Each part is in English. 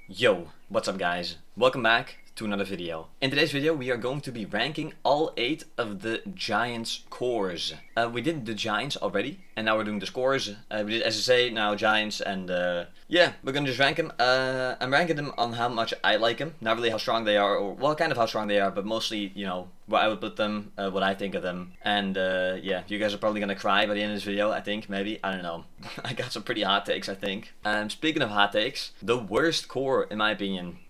Yo, what's up guys? Welcome back to another video. In today's video we are going to be ranking all 8 of the Giants cores. We did the Giants already and now we're doing the scores. We did SSA, now Giants, and yeah, we're gonna just rank them. I'm ranking them on how much I like them, not really how strong they are, or well, kind of how strong they are, but mostly, you know, where I would put them, what I think of them. And yeah, you guys are probably gonna cry by the end of this video, I think, maybe, I don't know. I got some pretty hot takes, I think. Speaking of hot takes, the worst core in my opinion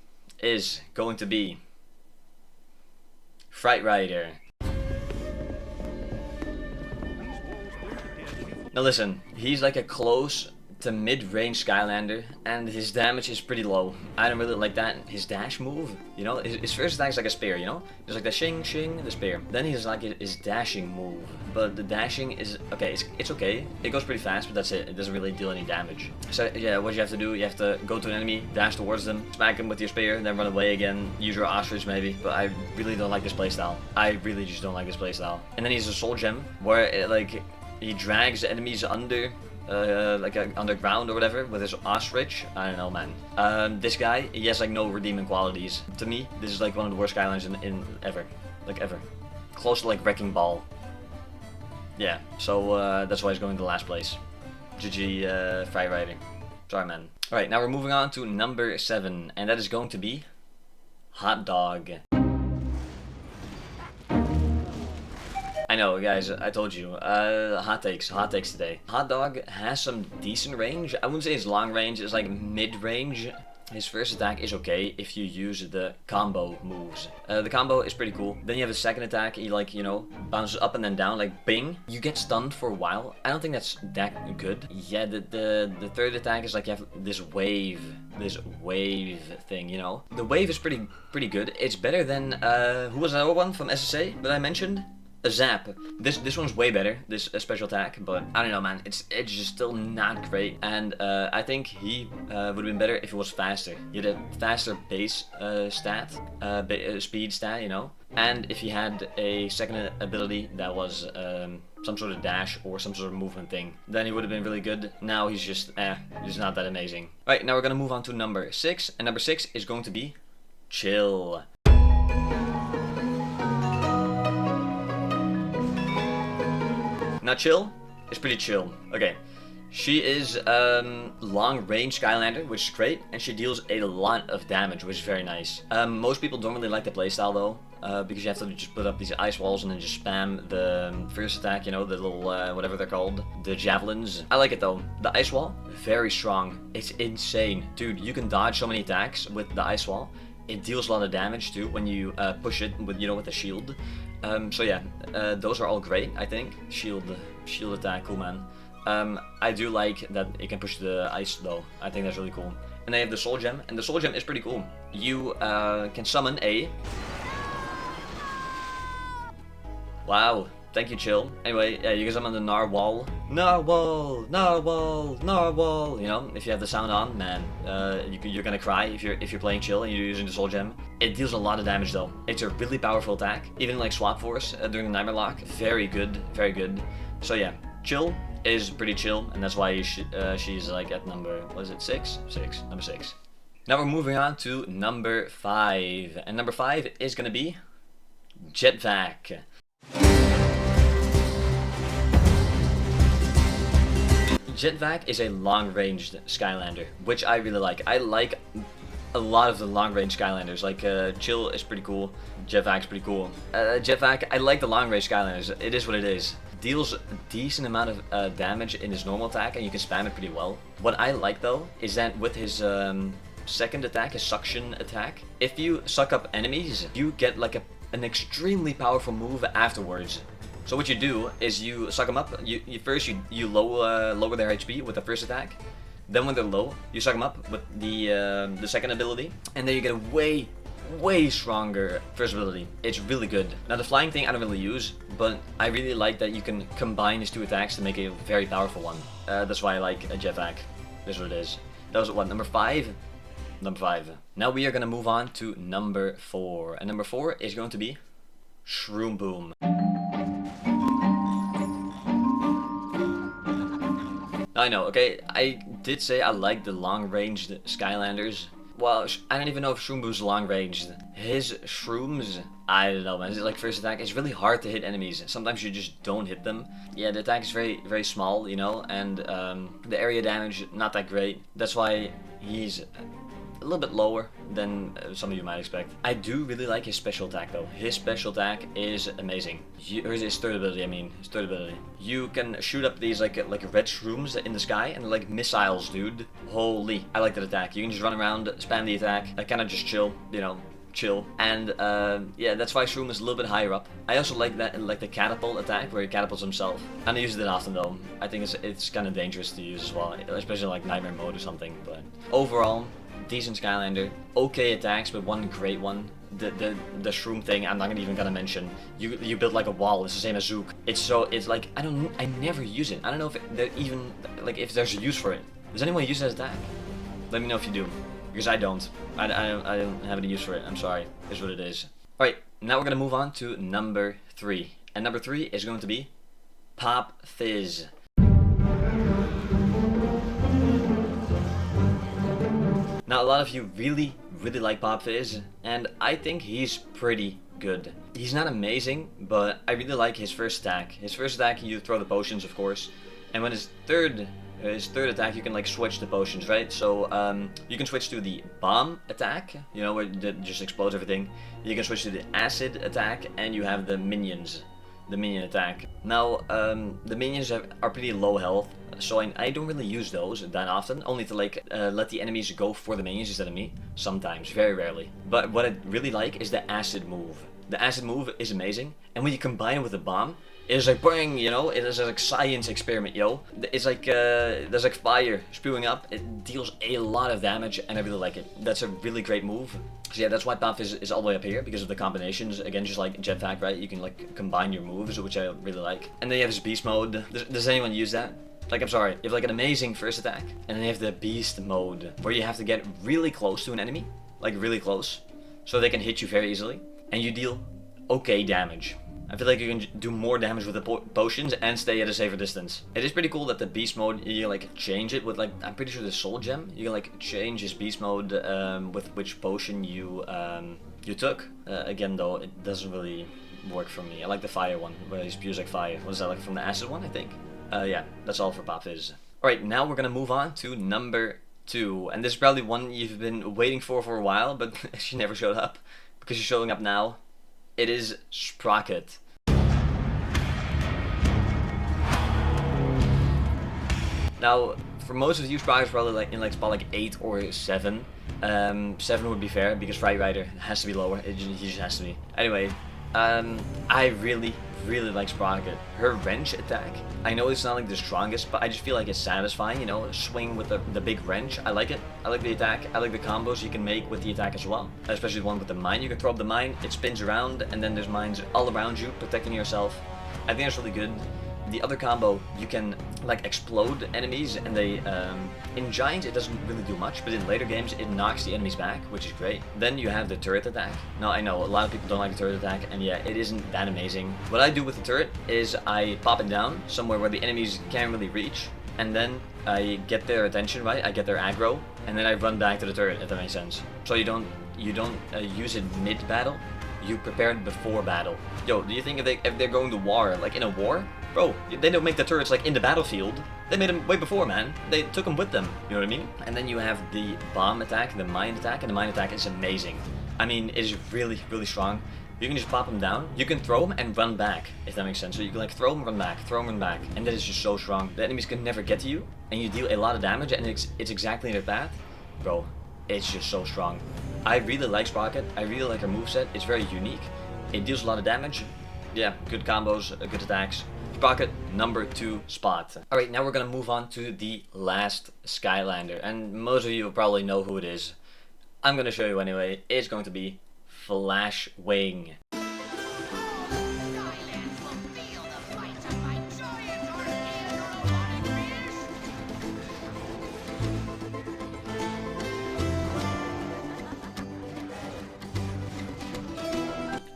is going to be Fright Rider. Now listen, he's like a close to mid-range Skylander, and his damage is pretty low. I don't really like that. His dash move, you know, his first attack is like a spear, you know? There's like the shing, shing, the spear. Then he's like his dashing move, but the dashing is, okay, it's okay. It goes pretty fast, but that's it. It doesn't really deal any damage. So yeah, what you have to do, you have to go to an enemy, dash towards them, smack them with your spear, then run away again, use your ostrich maybe, but I really don't like this playstyle. I really just don't like this playstyle. And then he's a soul gem, where it, like, he drags enemies under, underground or whatever with his ostrich. I don't know, man. This guy, he has like no redeeming qualities. To me, this is like one of the worst Skylanders in ever. Like ever. Close to like Wrecking Ball. Yeah, so that's why he's going to last place. GG, Fright Rider. Sorry, man. Alright, now we're moving on to number 7, and that is going to be Hot Dog. I know, guys, I told you, hot takes today. Hot Dog has some decent range. I wouldn't say it's long range, it's like mid-range. His first attack is okay if you use the combo moves. The combo is pretty cool. Then you have a second attack, he like, you know, bounces up and then down, like bing. You get stunned for a while. I don't think that's that good. Yeah, the third attack is like you have this wave thing, you know. The wave is pretty good. It's better than, who was another one from SSA that I mentioned? A zap. This one's way better, this special attack, but I don't know, man, it's just still not great. And I think he would have been better if it was faster. He had a faster base speed stat, you know, and if he had a second ability that was some sort of dash or some sort of movement thing, then he would have been really good. Now he's just he's not that amazing. Right, now we're gonna move on to number 6, and number 6 is going to be Chill. Now Chill is pretty chill. Okay, she is long range Skylander, which is great, and she deals a lot of damage, which is very nice. Most people don't really like the playstyle though, because you have to just put up these ice walls and then just spam the first attack, you know, the little whatever they're called, the javelins. I like it though. The ice wall, very strong. It's insane, dude. You can dodge so many attacks with the ice wall. It deals a lot of damage too when you push it with, you know, with a shield. So yeah, those are all great, I think. Shield attack, cool, man. I do like that it can push the ice though. I think that's really cool. And they have the soul gem, and the soul gem is pretty cool. You can summon a... Wow, thank you, Chill. Anyway, yeah, you can summon the Narwhal. Narwhal, Narwhal, Narwhal. You know, if you have the sound on, man, you're gonna cry if you're playing Chill and you're using the soul gem. It deals a lot of damage though. It's a really powerful attack. Even like Swap Force during the Nightmare Lock, very good, very good. So yeah, Chill is pretty chill, and that's why she's like at number, what is it, 6? 6, number 6. Now we're moving on to number 5, and number 5 is gonna be Jetvac. Jetvac is a long-ranged Skylander, which I really like. I like a lot of the long-range Skylanders. Like Chill is pretty cool. Jetvac's pretty cool. Jetvac, I like the long-range Skylanders. It is what it is. Deals a decent amount of damage in his normal attack, and you can spam it pretty well. What I like though is that with his second attack, his suction attack, if you suck up enemies, you get like an extremely powerful move afterwards. So what you do is you suck them up. First you lower their HP with the first attack. Then when they're low, you suck them up with the second ability, and then you get a way stronger first ability. It's really good. Now the flying thing I don't really use, but I really like that you can combine his two attacks to make a very powerful one. That's why I like a Jetvac. That's what it is. That was what, number 5? Number 5. Now we are gonna move on to number 4, and number 4 is going to be Shroom Boom. I know, okay, I did say I like the long-ranged Skylanders, well, I don't even know if Shroom Boo's long range. His shrooms, I don't know, man. His like first attack is really hard to hit enemies. Sometimes you just don't hit them. Yeah, the attack is very small, you know, and the area damage not that great. That's why he's a little bit lower than some of you might expect. I do really like his special attack though. His special attack is amazing. Or his third ability, I mean. His third ability. You can shoot up these like red shrooms in the sky and like missiles, dude. Holy. I like that attack. You can just run around, spam the attack, kind of just chill, you know. Chill. And yeah, that's why Shroom is a little bit higher up. I also like that, like the catapult attack where he catapults himself. I don't use it that often though. I think it's kind of dangerous to use as well, especially like nightmare mode or something. But overall, decent Skylander. Okay attacks, but one great one. The Shroom thing, I'm not even gonna mention. You build like a wall. It's the same as Zook. It's like I never use it. I don't know if there even like if there's a use for it. Does anyone use that attack? Let me know if you do. Because I don't. I don't have any use for it. I'm sorry. It's what it is. Alright, now we're going to move on to number 3. And number 3 is going to be Pop Fizz. Now, a lot of you really like Pop Fizz, and I think he's pretty good. He's not amazing, but I really like his first attack. His first attack, you throw the potions, of course, and when his third attack, you can like switch the potions, right? So you can switch to the bomb attack, you know, where it just explodes everything. You can switch to the acid attack, and you have the minions, the minion attack. Now the minions are pretty low health, so I don't really use those that often, only to like let the enemies go for the minions instead of me. Sometimes, very rarely. But what I really like is the acid move. The acid move is amazing, and when you combine it with the bomb, it is like bang, you know, it is like science experiment, yo. It's like, there's like fire spewing up, it deals a lot of damage, and I really like it. That's a really great move. So yeah, that's why Pop is all the way up here, because of the combinations. Again, just like Jetpack, right? You can like combine your moves, which I really like. And then you have this beast mode. Does anyone use that? Like, I'm sorry, you have like an amazing first attack, and then you have the beast mode, where you have to get really close to an enemy, like really close, so they can hit you very easily, and you deal okay damage. I feel like you can do more damage with the potions and stay at a safer distance. It is pretty cool that the beast mode, you like change it with like, I'm pretty sure the soul gem, you can like change his beast mode with which potion you took. Again though, it doesn't really work for me. I like the fire one, where he spews like fire. What is that, like from the acid one, I think? Yeah, that's all for Pop Fizz. Alright, now we're gonna move on to number 2. And this is probably one you've been waiting for a while, but she never showed up. Because she's showing up now. It is Sprocket. Now, for most of you, Sprocket's probably like in like spot like 8 or 7. 7 would be fair because Fright Rider has to be lower. He just has to be. Anyway, I really like Sprocket. Her wrench attack, I know it's not like the strongest, but I just feel like it's satisfying, you know, swing with the big wrench. I like it. I like the attack. I like the combos you can make with the attack as well. Especially the one with the mine. You can throw up the mine, it spins around, and then there's mines all around you, protecting yourself. I think that's really good. The other combo, you can like explode enemies, and they, in Giants it doesn't really do much, but in later games it knocks the enemies back, which is great. Then you have the turret attack. Now I know a lot of people don't like the turret attack, and yeah, it isn't that amazing. What I do with the turret is I pop it down somewhere where the enemies can't really reach, and then I get their attention, right? I get their aggro, and then I run back to the turret, if that makes sense. So you don't use it mid-battle, you prepare it before battle. Yo, do you think if they're going to war, like in a war? Bro, they don't make the turrets like in the battlefield. They made them way before, man. They took them with them, you know what I mean? And then you have the bomb attack, the mine attack, and the mine attack is amazing. I mean, it is really strong. You can just pop them down. You can throw them and run back, if that makes sense. So you can like throw them, run back, throw them, run back. And that is just so strong. The enemies can never get to you, and you deal a lot of damage, and it's exactly in their path. Bro, it's just so strong. I really like Sprocket. I really like her moveset. It's very unique. It deals a lot of damage. Yeah, good combos, good attacks. Sprocket, number 2 spot. Alright, now we're gonna move on to the last Skylander, and most of you will probably know who it is. I'm gonna show you anyway. It's going to be Flash Wing.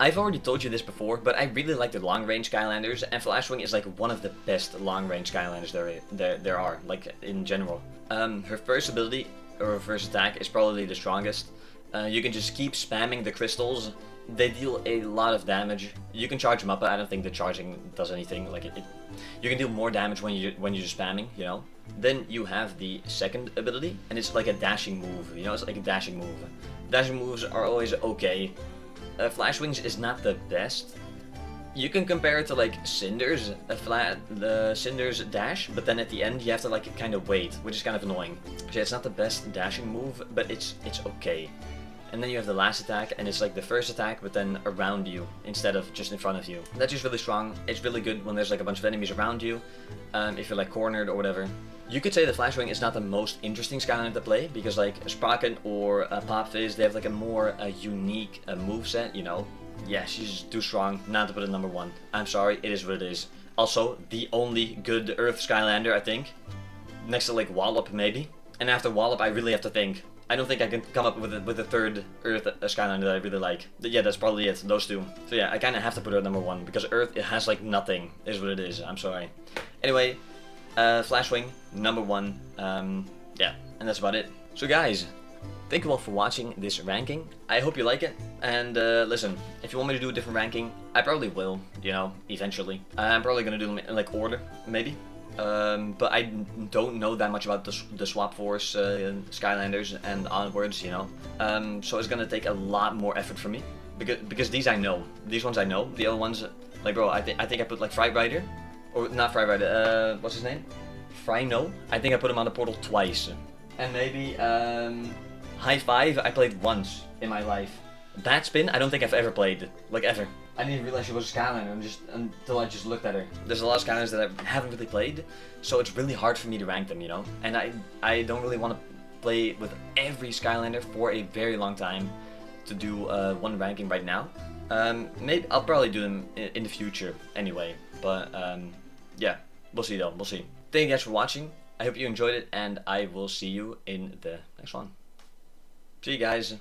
I've already told you this before, but I really like the long-range Skylanders, and Flashwing is like one of the best long-range Skylanders there are, like in general. Her first ability, reverse attack is probably the strongest. You can just keep spamming the crystals. They deal a lot of damage. You can charge them up, but I don't think the charging does anything. Like you can deal more damage when you're spamming, you know. Then you have the second ability, and it's like a dashing move. You know, it's like a dashing move. Dashing moves are always okay. Flash Wings is not the best. You can compare it to like Cinder's Cinder's dash, but then at the end you have to like kind of wait, which is kind of annoying. So yeah, it's not the best dashing move, but it's okay. And then you have the last attack, and it's like the first attack, but then around you instead of just in front of you. That's just really strong. It's really good when there's like a bunch of enemies around you, if you're like cornered or whatever. You could say the Flash Wing is not the most interesting Skylander to play, because like Sprocket or Pop Fizz, they have like a more unique moveset, you know. Yeah, she's just too strong not to put it number 1. I'm sorry, it is what it is. Also, the only good Earth Skylander, I think. Next to like Wallop, maybe. And after Wallop, I really have to think. I don't think I can come up with a third Earth Skylander that I really like. But yeah, that's probably it, those two. So yeah, I kind of have to put her at number 1, because Earth, it has like nothing, is what it is. I'm sorry. Anyway, Flash Wing, number 1. Yeah, and that's about it. So guys, thank you all for watching this ranking. I hope you like it. And listen, if you want me to do a different ranking, I probably will, you know, eventually. I'm probably gonna do them in like order, maybe. But I don't know that much about the Swap Force Skylanders and onwards, you know. So it's gonna take a lot more effort from me. Because these I know. These ones I know. The other ones, like bro, I think I put like Fright Rider. Or not Fright Rider, what's his name? Fryno? I think I put him on the portal twice. And maybe, High Five, I played once in my life. Bad Spin, I don't think I've ever played. Like, ever. I didn't even realize she was a Skylander until I just looked at her. There's a lot of Skylanders that I haven't really played, so it's really hard for me to rank them, you know? And I don't really want to play with every Skylander for a very long time to do one ranking right now. Maybe I'll probably do them in the future anyway, but yeah, we'll see though, we'll see. Thank you guys for watching. I hope you enjoyed it, and I will see you in the next one. See you guys.